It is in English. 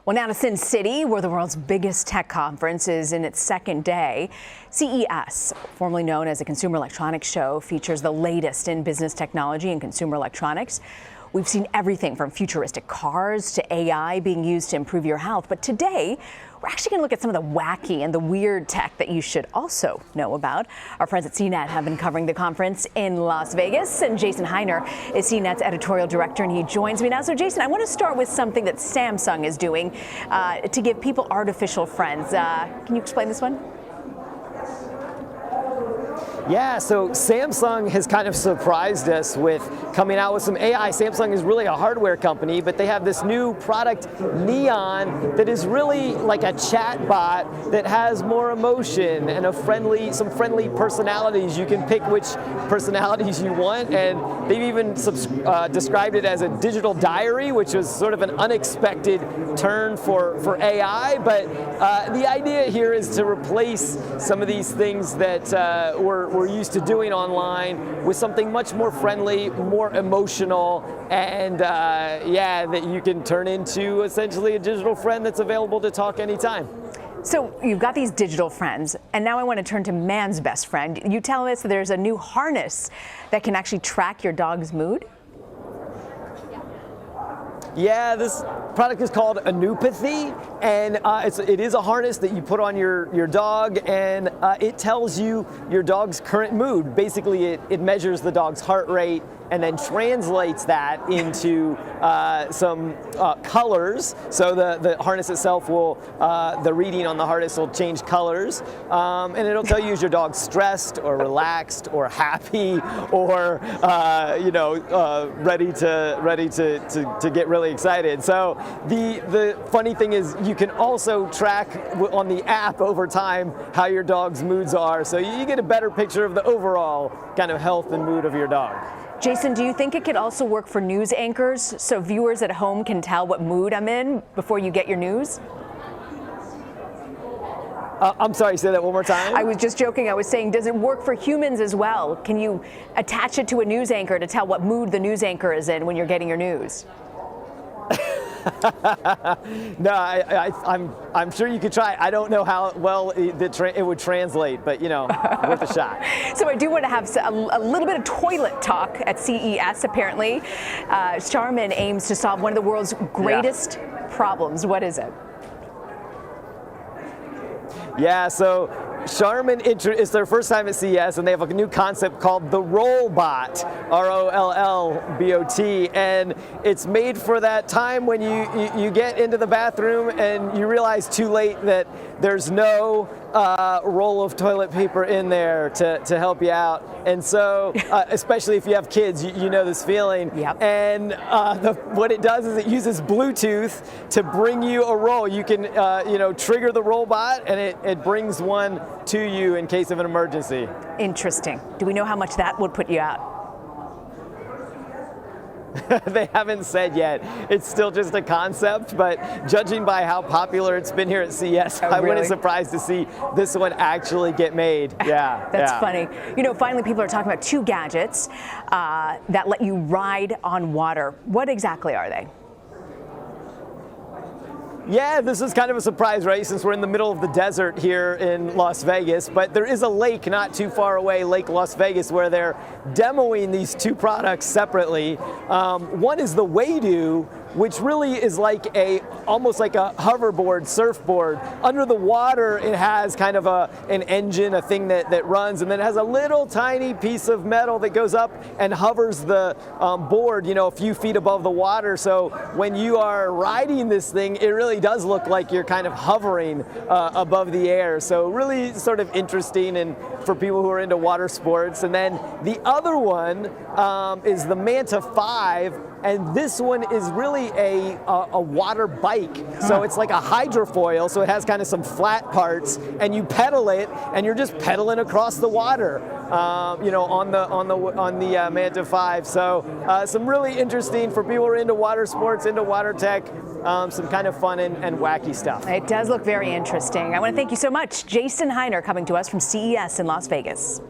Well, now to Sin City, where the world's biggest tech conference is in its second day. CES, formerly known as a Consumer Electronics Show, features the latest in business technology and consumer electronics. We've seen everything from futuristic cars to AI being used to improve your health. But today, we're actually going to look at some of the wacky and the weird tech that you should also know about. Our friends at CNET have been covering the conference in Las Vegas, and Jason Hiner is CNET's editorial director, and he joins me now. So, Jason, I want to start with something that Samsung is doing to give people artificial friends. Can you explain this one? Yeah, so Samsung has kind of surprised us with coming out with some AI. Samsung is really a hardware company, but they have this new product, Neon, that is really like a chatbot that has more emotion and some friendly personalities. You can pick which personalities you want, and they've even described it as a digital diary, which was sort of an unexpected turn for AI. But the idea here is to replace some of these things that we're used to doing online with something much more friendly, more emotional, and yeah, that you can turn into essentially a digital friend that's available to talk anytime. So you've got these digital friends, and now I want to turn to man's best friend. You tell us that there's a new harness that can actually track your dog's mood? Yeah, this product is called INUPATHY, and it is a harness that you put on your dog, and it tells you your dog's current mood. Basically, it measures the dog's heart rate and then translates that into some colors. So the harness itself will, the reading on the harness will change colors, and it'll tell you if your dog's stressed or relaxed or happy or ready to get really excited. So the funny thing is you can also track on the app over time how your dog's moods are, so you get a better picture of the overall kind of health and mood of your dog. Jason, do you think it could also work for news anchors so viewers at home can tell what mood I'm in before you get your news? I'm sorry, say that one more time. I was just joking. I was saying, does it work for humans as well? Can you attach it to a news anchor to tell what mood the news anchor is in when you're getting your news? No, I'm sure you could try. I don't know how well it would translate, but worth a shot. So I do want to have a little bit of toilet talk at CES. Apparently, CHARMIN aims to solve one of the world's greatest problems. What is it? Yeah, so CHARMIN is their first time at CES, and they have a new concept called the ROLLBOT, ROLLBOT, and it's made for that time when you get into the bathroom and you realize too late that there's no roll of toilet paper in there to help you out. And so, especially if you have kids, you know this feeling. Yep. And what it does is it uses Bluetooth to bring you a roll. You can, trigger the ROLLBOT, and it brings one to you in case of an emergency. Interesting. Do we know how much that would put you out? They haven't said yet. It's still just a concept, but judging by how popular it's been here at CES, I wouldn't be surprised to see this one actually get made. Yeah. That's funny. Finally, people are talking about two gadgets that let you ride on water. What exactly are they? Yeah, this is kind of a surprise, right, since we're in the middle of the desert here in Las Vegas, but there is a lake not too far away, Lake Las Vegas, where they're demoing these two products separately. One is the WAYDOO, which really is almost like a hoverboard, surfboard. Under the water, it has kind of an engine, a thing that runs, and then it has a little tiny piece of metal that goes up and hovers the board, a few feet above the water. So when you are riding this thing, it really does look like you're kind of hovering above the air. So really sort of interesting and for people who are into water sports. And then the other one is the MANTA 5, and this one is really a water bike. So it's like a hydrofoil, so it has kind of some flat parts, and you pedal it, and you're just pedaling across the water, on the MANTA 5. So some really interesting for people who are into water sports, into water tech, some kind of fun and wacky stuff. It does look very interesting. I want to thank you so much, Jason Hiner, coming to us from CES in Las Vegas.